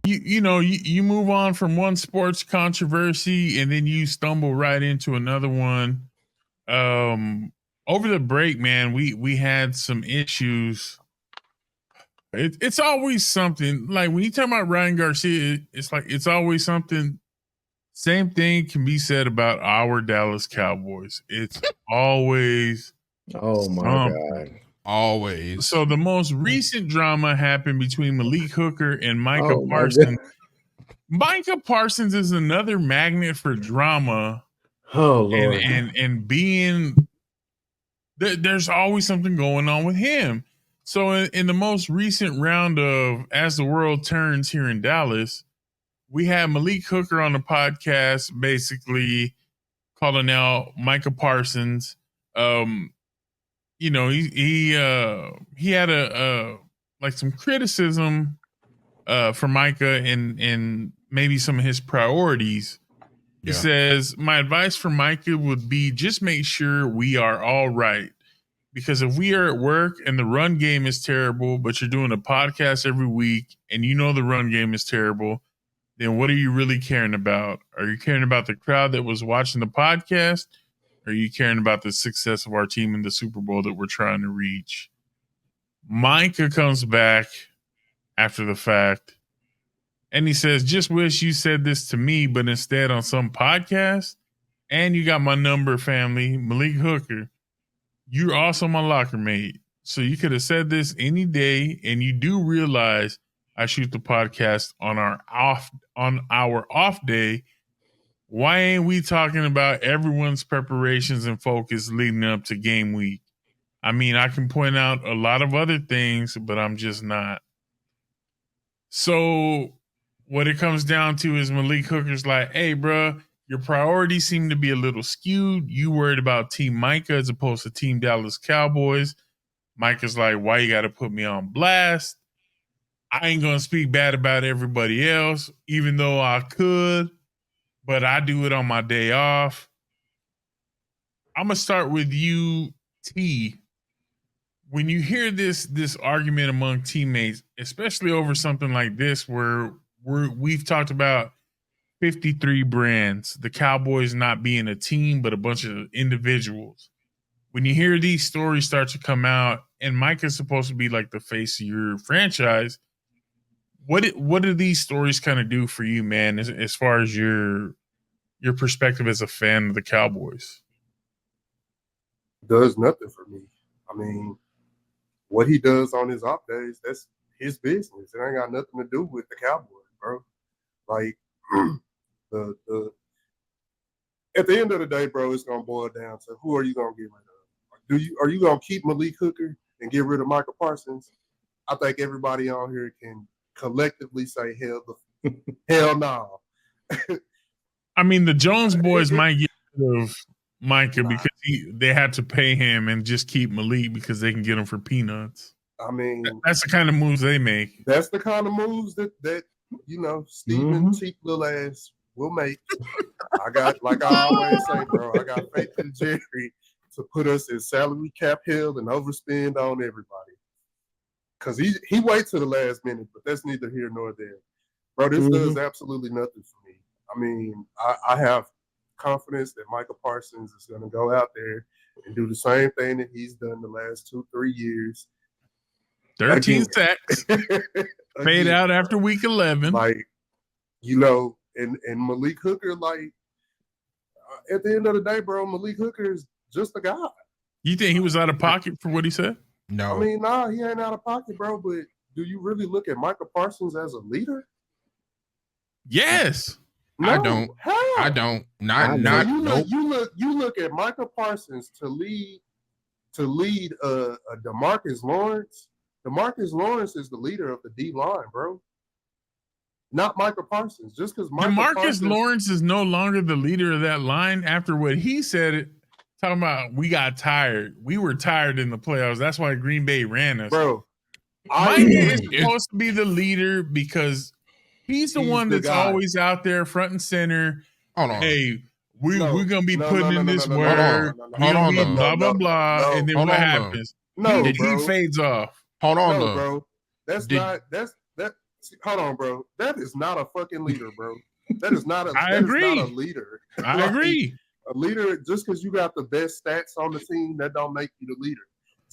you move on from one sports controversy and then you stumble right into another one. Over the break, man, we had some issues. It's always something. Like when you talk about Ryan Garcia, it's like it's always something. Same thing can be said about our Dallas Cowboys. It's always Oh my something. God. Always. So the most recent drama happened between Malik Hooker and Micah Oh my Parsons. God. Micah Parsons is another magnet for drama. Oh Lord. And being there's always something going on with him. So in the most recent round of As the World Turns here in Dallas, we had Malik Hooker on the podcast basically calling out Micah Parsons. He had a like some criticism for Micah and maybe some of his priorities. He says, my advice for Micah would be just make sure we are all right. Because if we are at work and the run game is terrible, but you're doing a podcast every week and you know the run game is terrible, then what are you really caring about? Are you caring about the crowd that was watching the podcast? Or are you caring about the success of our team in the Super Bowl that we're trying to reach? Micah comes back after the fact and he says, just wish you said this to me, but instead on some podcast. And you got my number, family, Malik Hooker. You're also my locker mate. So you could have said this any day, and you do realize I shoot the podcast on our off day. Why ain't we talking about everyone's preparations and focus leading up to game week? I mean, I can point out a lot of other things, but I'm just not. So what it comes down to is Malik Hooker's like, hey, bro, your priorities seem to be a little skewed. You worried about Team Micah as opposed to Team Dallas Cowboys. Micah's like, why you got to put me on blast? I ain't going to speak bad about everybody else, even though I could, but I do it on my day off. I'm going to start with you, T. When you hear this argument among teammates, especially over something like this where we've talked about 53 brands, the Cowboys not being a team, but a bunch of individuals. When you hear these stories start to come out, and Micah's supposed to be like the face of your franchise, what do these stories kind of do for you, man, as far as your perspective as a fan of the Cowboys? Does nothing for me. I mean, what he does on his off days, that's his business. It ain't got nothing to do with the Cowboys, bro. Like, at the end of the day, bro, it's gonna boil down to who are you gonna get rid of? Are you gonna keep Malik Hooker and get rid of Micah Parsons? I think everybody on here can collectively say hell no. I mean, the Jones boys might get rid of Micah because they had to pay him and just keep Malik because they can get him for peanuts. I mean, that's the kind of moves they make. That's the kind of moves that Steven cheap little ass will make. I got, like I always say, bro, I got faith in Jerry to put us in salary cap hell and overspend on everybody. Because he waits to the last minute, but that's neither here nor there. Bro, this does absolutely nothing for me. I mean, I have confidence that Micah Parsons is going to go out there and do the same thing that he's done the last 2-3 years. 13 sacks. Fade out after week 11. Like, and Malik Hooker, like, at the end of the day, bro, Malik Hooker is just a guy. You think he was out of pocket for what he said? No. I mean, nah, he ain't out of pocket, bro, but do you really look at Micah Parsons as a leader? Yes. No, I don't. How? I don't. Nope. You look at Micah Parsons to lead a DeMarcus Lawrence. DeMarcus Lawrence is the leader of the D line, bro. Not Micah Parsons. Just because DeMarcus Lawrence is no longer the leader of that line after what he said. Talking about we got tired. We were tired in the playoffs. That's why Green Bay ran us. Bro, Micah is supposed to be the leader because he's the one that's always out there front and center. Hold on. Hey, we're going to be putting in this word. We're going to be blah, blah, blah. And then what happens? No, he fades off. Hold on, bro. That's hold on, bro. That is not a fucking leader, bro. That is not a. I that agree. Is not a leader. I Like, agree. A leader, just because you got the best stats on the team, that don't make you the leader.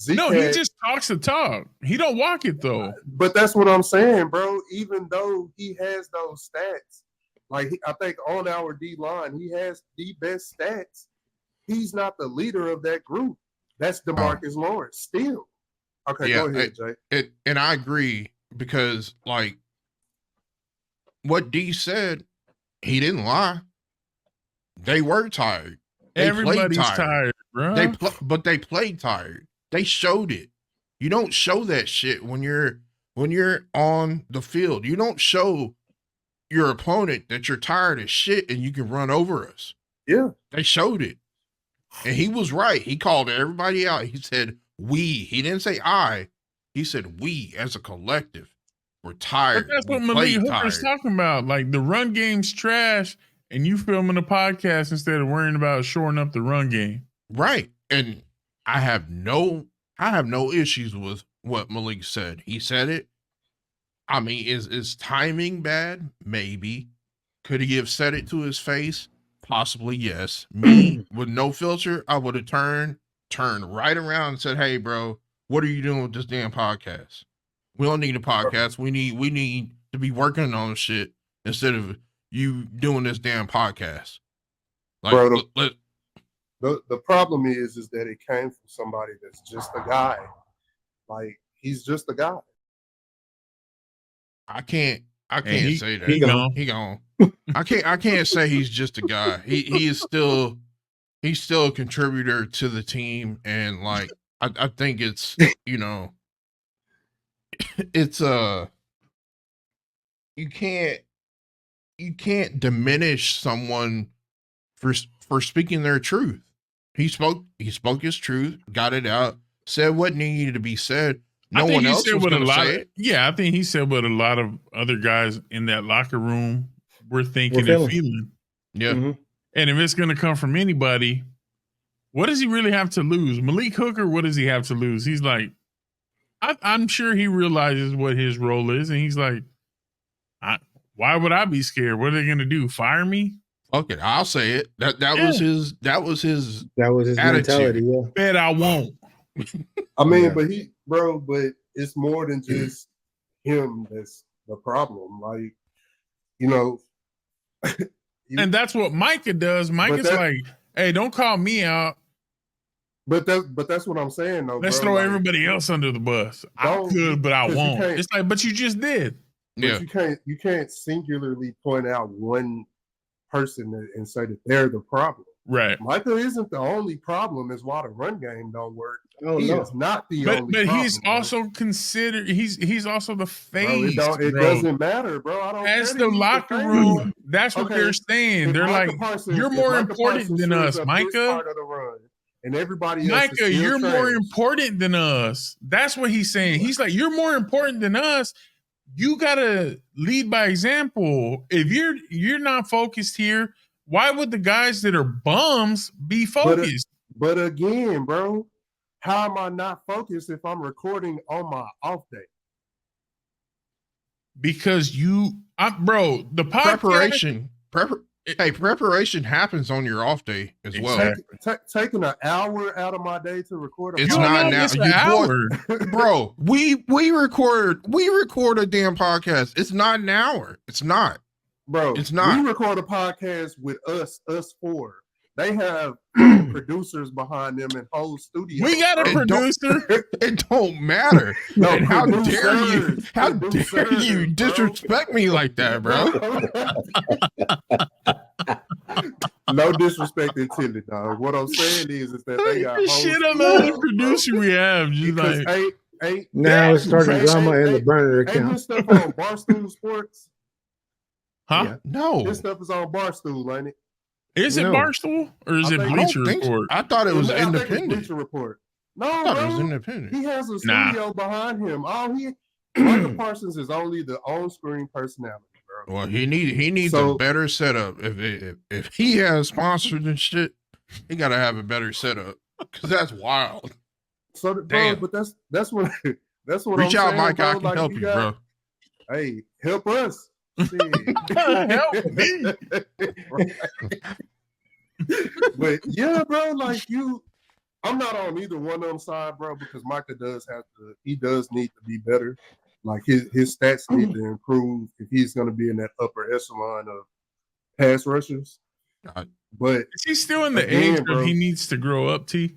Zeke No, he just talks the talk. He don't walk it though. But that's what I'm saying, bro. Even though he has those stats, like I think on our D line, he has the best stats. He's not the leader of that group. That's DeMarcus Lawrence still. Okay, go ahead, Jay. And I agree because, like, what D said, he didn't lie. They were tired. Everybody's tired, bro. But they played tired. They showed it. You don't show that shit when you're on the field. You don't show your opponent that you're tired as shit and you can run over us. Yeah. They showed it. And he was right. He called everybody out. He said, we. He didn't say I. He said, we as a collective. We're tired. But that's what Malik Hooker's talking about. Like, the run game's trash, and you filming a podcast instead of worrying about shoring up the run game. Right. And I have no issues with what Malik said. He said it. I mean, is timing bad? Maybe. Could he have said it to his face? Possibly, yes. Me, with no filter, I would have turned right around and said, hey, bro, what are you doing with this damn podcast? We don't need a podcast. We need to be working on shit instead of you doing this damn podcast. Like, bro, the problem is that it came from somebody that's just a guy. Like, he's just a guy. I can't say that. He gone. I can't say he's just a guy. He's still a contributor to the team, and like I think it's it's you can't diminish someone for speaking their truth. He spoke his truth, got it out, said what needed to be said. No one else was going to say it. Yeah, I think he said what a lot of other guys in that locker room were thinking and feeling. Yeah. Mm-hmm. And if it's going to come from anybody, what does he really have to lose? Malik Hooker, what does he have to lose? He's like, I'm sure he realizes what his role is, and he's like, why would I be scared? What are they going to do? Fire me? Fuck it, I'll say it. That was his attitude. Mentality. Yeah. Bet I won't. I mean, but it's more than just him that's the problem. Like, and that's what Micah does. Micah's like, hey, don't call me out. But that's what I'm saying, though. Let's throw everybody else under the bus. I could, but I won't. It's like, but you just did. But you can't singularly point out one person and say that they're the problem. Right. Micah isn't the only problem. Is why the run game don't work. He is not the only problem. But he's also considered. He's also the face. Bro, it doesn't matter, bro. I don't. As the locker room, that's what they're saying. They're like, you're more important than us, Micah. And everybody else, Micah, you're more important than us. That's what he's saying. He's like, you're more important than us. You gotta lead by example. If you're not focused here, why would the guys that are bums be focused? But again, bro, how am I not focused if I'm recording on my off day? Because the podcast preparation happens on your off day as well. Taking an hour out of my day to record. It's not now. An hour, bro. We record a damn podcast. It's not an hour. It's not, bro. It's not. We record a podcast with us four. They have producers behind them and whole studios. We got a producer. It don't matter. No, and how dare you disrespect me like that, bro? No disrespect intended, dog. What I'm saying is that they got shit on the producer we have. Just like, now it's starting drama in the burner account. Ain't this stuff on Barstool Sports? Huh? Yeah. No. This stuff is on Barstool, ain't it? Is it Barstool or is it Bleacher Report? I thought it was independent. Bleacher Report. No, I thought it was independent. He has a studio behind him. Micah Parsons is only the on-screen personality, bro. Well, he needs a better setup. If he has sponsors and shit, he got to have a better setup because that's wild. So, bro, but that's what Reach I'm out, saying, Mike. bro. I can help you, bro. Hey, help us. Shit. Help me. Right. But yeah, bro, like I'm not on either one of them side, bro, because Micah does need to be better. Like his stats need to improve if he's going to be in that upper echelon of pass rushers. But is he still in the again, age bro, of he needs to grow up, T?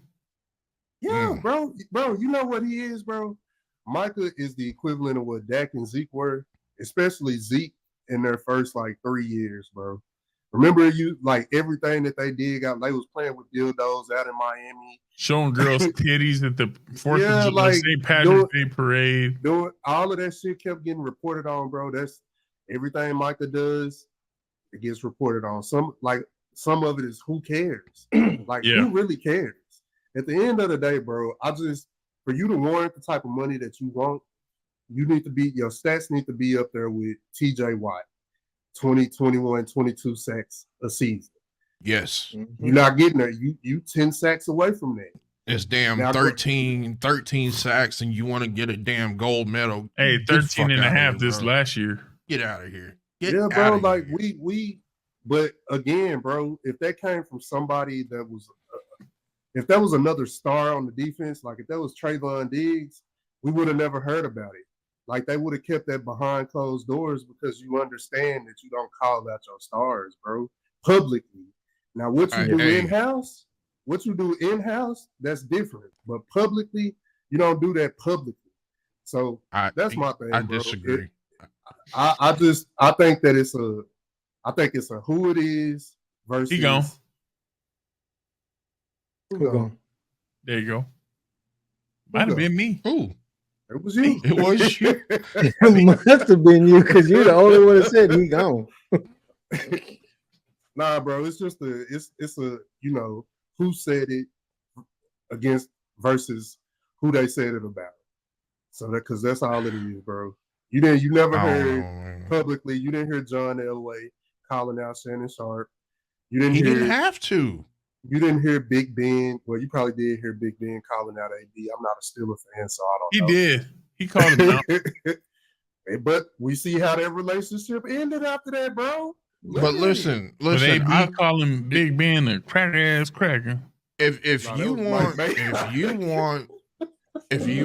Yeah, bro, you know what he is, bro? Micah is the equivalent of what Dak and Zeke were, especially Zeke in their first like 3 years, bro. Remember like everything that they did, they was playing with dildos out in Miami. Showing girls titties at the 4th of July, like St. Patrick's Day parade. Doing all of that shit kept getting reported on, bro. That's everything Micah does, it gets reported on. Some of it is who cares? Like who really cares? At the end of the day, bro, for you to warrant the type of money that you want, your stats need to be up there with TJ Watt, 20, 21, 22 sacks a season. Yes. Mm-hmm. You're not getting there. You 10 sacks away from that. It's damn now, 13 sacks and you want to get a damn gold medal. Hey, 13 and a half this last year. Get out of here. Yeah, bro, like but again, bro, if that came from somebody that was if that was another star on the defense, like if that was Trayvon Diggs, we would have never heard about it. Like they would have kept that behind closed doors because you understand that you don't call out your stars, bro, publicly. Now, what you do in-house, that's different. But publicly, you don't do that publicly. So that's my thing, I bro. disagree. I think that it's a who it is versus. He gone. Who gone? There you go. Might have been me. Who? It was you. It was you. It must have been you because you're the only one that said he gone. Nah, bro. It's just it's a who said it against versus who they said it about. So because that's all it is, bro. You never heard publicly. You didn't hear John Elway calling out Shannon Sharp. He didn't have to. You didn't hear Big Ben. Well, you probably did hear Big Ben calling out AD. I'm not a Steelers fan, so I don't know. He did. He called him out. But we see how that relationship ended after that, bro. But listen. I call him Big Ben a cracker. If you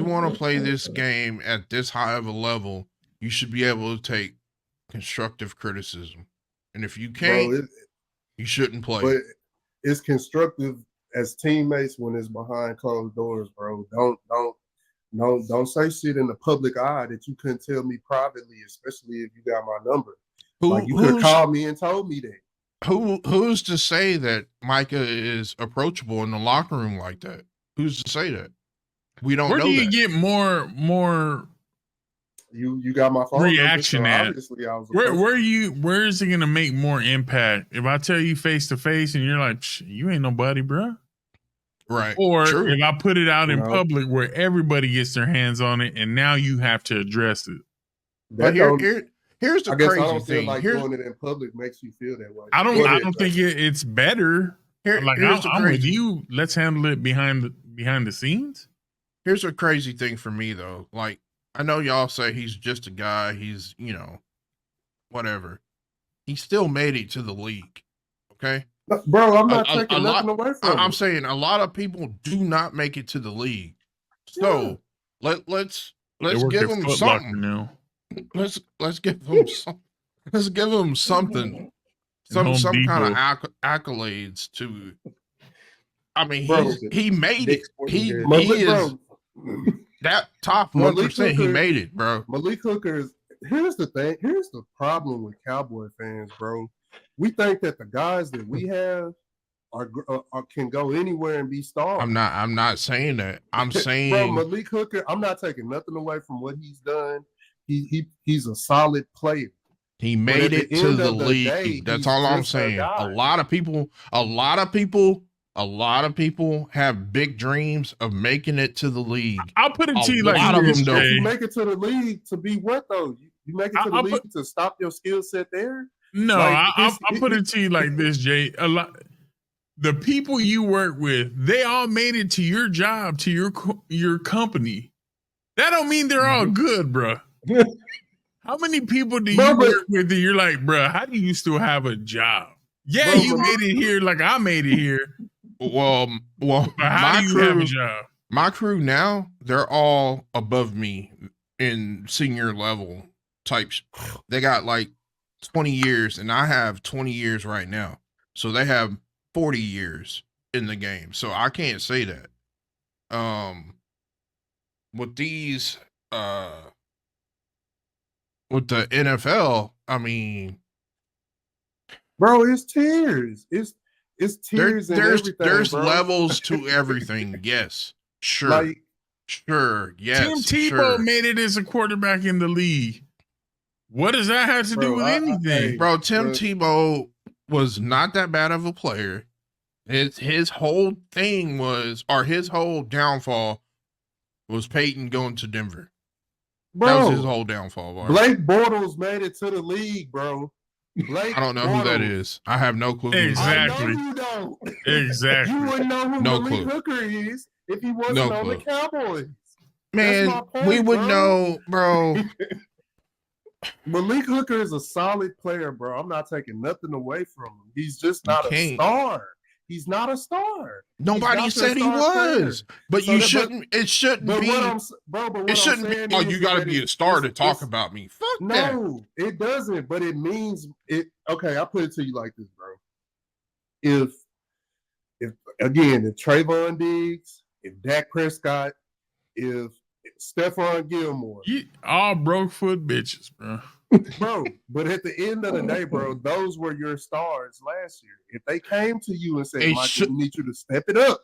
want to play this game at this high of a level, you should be able to take constructive criticism. And if you can't, you shouldn't play. But it's constructive as teammates when it's behind closed doors, bro. Don't say shit in the public eye that you couldn't tell me privately, especially if you got my number. You could have called me and told me that. Who's to say that Micah is approachable in the locker room like that? Who's to say that? We don't know. Where do you get more you got my phone reaction number, so at? Where is it gonna make more impact? If I tell you face to face and you're like, you ain't nobody, bro. Right. Or if I put it out in public where everybody gets their hands on it and now you have to address it. But here's the crazy I don't thing. Feel like doing it in public makes you feel that way. I don't think it's better. I'm with you. Let's handle it behind the scenes. Here's a crazy thing for me though. Like, I know y'all say he's just a guy. He's, whatever. He still made it to the league. Okay. Bro, I'm not taking nothing away from him. I'm saying a lot of people do not make it to the league. So let's give him something. Now. Let's give him some. Let's give him something. Some kind of accolades to. I mean, he made it. He is that top 1%. He made it, bro. Malik Hooker is. Here's the thing. Here's the problem with Cowboy fans, bro. We think that the guys that we have are can go anywhere and be stars. I'm not saying that. I'm saying, bro, Malik Hooker. I'm not taking nothing away from what he's done. He's a solid player. He made it to the league. That's all I'm saying. A lot of people have big dreams of making it to the league. I'll put it to you like a lot of them don't. You make it to the league to be what though? You make it to the league to stop your skill set there? No, I'll put it to you like this, Jay. The people you work with, they all made it to your job, to your company. That don't mean they're all good, bro. How many people do Bro, you but- work with that you're like, bro, how do you still have a job? Yeah, Bro, you but- made it here like I made it here. Well, But how my do you crew, have a job? my crew now, they're all above me in senior level types. They got like 20 years, and I have 20 years right now. So they have 40 years in the game. So I can't say that. With these, with the NFL, I mean, bro, it's tiers. It's tiers and there's everything, bro. levels to everything. Yes, sure, Like, sure, yes, Tim Tebow sure. made it as a quarterback in the league. What does that have to do Bro, with anything? Bro, Tim But- Tebow was not that bad of a player. His whole thing was, or his whole downfall was Peyton going to Denver. That was his bro, whole downfall. Bro. Blake Bortles made it to the league, bro. Blake I don't know who that Bortles. is. I have no clue. Who that is. I Exactly. know you don't. Exactly. You wouldn't know who No Malik clue. Hooker is if he wasn't No on the clue. Cowboys. Man, my point, we would bro. know, bro. Malik Hooker is a solid player, bro. I'm not taking nothing away from him. He's just not a can't. star. He's not a star. Nobody He's not said he your star was. But So you that- shouldn't. It shouldn't But be. what I'm, bro, but what It shouldn't I'm saying be. Oh, is you got to that be it- a star to it's- talk it's- about me. Fuck that. No, it doesn't. But it means it. Okay, I'll put it to you like this, bro. If again, if Trayvon Diggs, if Dak Prescott, if Stephon Gilmore, All broke foot bitches, bro. bro. But at the end of the day, bro, those were your stars last year. If they came to you and said, It "Michael, should- we need you to step it up,"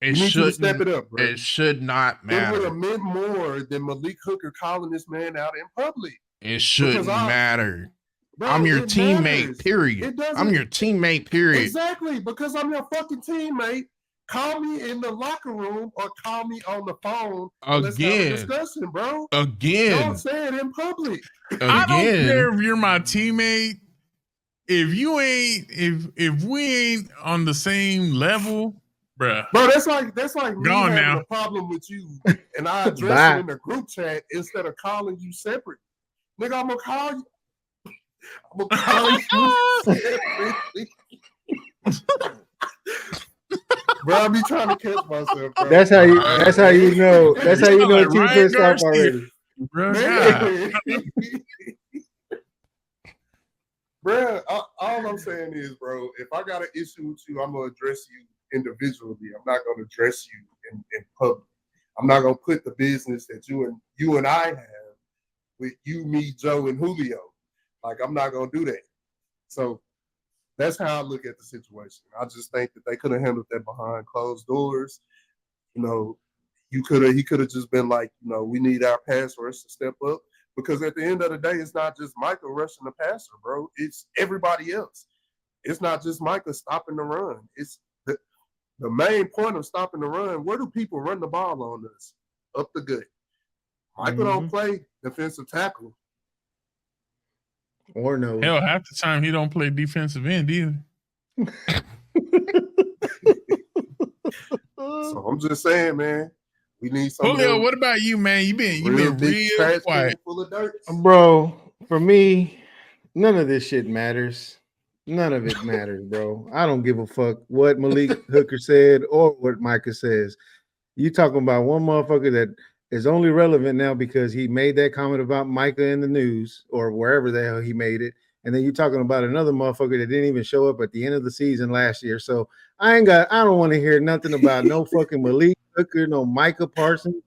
It we need you to shouldn't. step it up, bro. It should not It would have matter. meant more than Malik Hooker calling this man out in public. It shouldn't matter. Bro, I'm your it teammate, matters. period. It doesn't- I'm your teammate, period. Exactly, because I'm your fucking teammate. Call me in the locker room or call me on the phone. And let's have a Again. discussion, bro. Again. Don't say it in public. I don't care Again. if you're my teammate. If you ain't, if we ain't on the same level, bruh. Bro, that's like me Gone having now. a problem with you, and I address Bye. it in the group chat instead of calling you separate. Nigga, I'm gonna call you. I'm gonna call you separately. Bro, I be trying to catch myself, bro. That's how you know. That's how you know Like T Ryan pissed off Garcia. already. Bruh, God. Man. Bro, all I'm saying is, bro, if I got an issue with you, I'm gonna address you individually. I'm not gonna address you in public. I'm not gonna put the business that you and I have with you, me, Joe, and Julio. Like, I'm not gonna do that. So that's how I look at the situation. I just think that they could have handled that behind closed doors. You know, he could have just been like, you know, we need our pass rush to step up. Because at the end of the day, it's not just Micah rushing the passer, bro. It's everybody else. It's not just Micah stopping the run. It's the main point of stopping the run. Where do people run the ball on us? Up the gut. Micah don't play defensive tackle. Or no. Hell, half the time he don't play defensive end either. So I'm just saying, man, we need some. Julio, what about you, man? You been real trash quiet. can full of dirt. Bro, for me, none of this shit matters. None of it matters, bro. I don't give a fuck what Malik Hooker said or what Micah says. You talking about one motherfucker that is only relevant now because he made that comment about Micah in the news or wherever the hell he made it. And then you're talking about another motherfucker that didn't even show up at the end of the season last year. So I don't want to hear nothing about no fucking Malik Hooker, no Micah Parsons.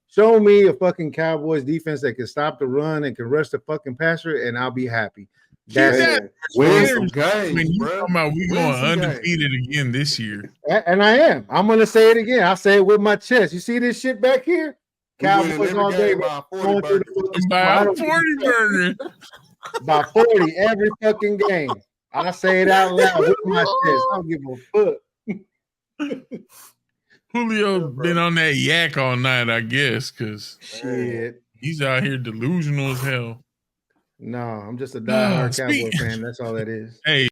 Show me a fucking Cowboys defense that can stop the run and can rush the fucking passer, and I'll be happy. That's that it. Win some When games, you bro. talking about we Win going some games. undefeated again this year. And I am. I'm gonna say it again. I'll say it with my chest. You see this shit back here? We winning Cowboys every all day. game by 40 going through burgers. the- By I a don't 40 burger. by 40 every fucking game. I say it out loud with my chest. I don't give a fuck. Julio been on that yak all night, I guess, because Shit. he's out here delusional as hell. No, I'm just a diehard Speak- Cowboy fan. That's all that is. Hey,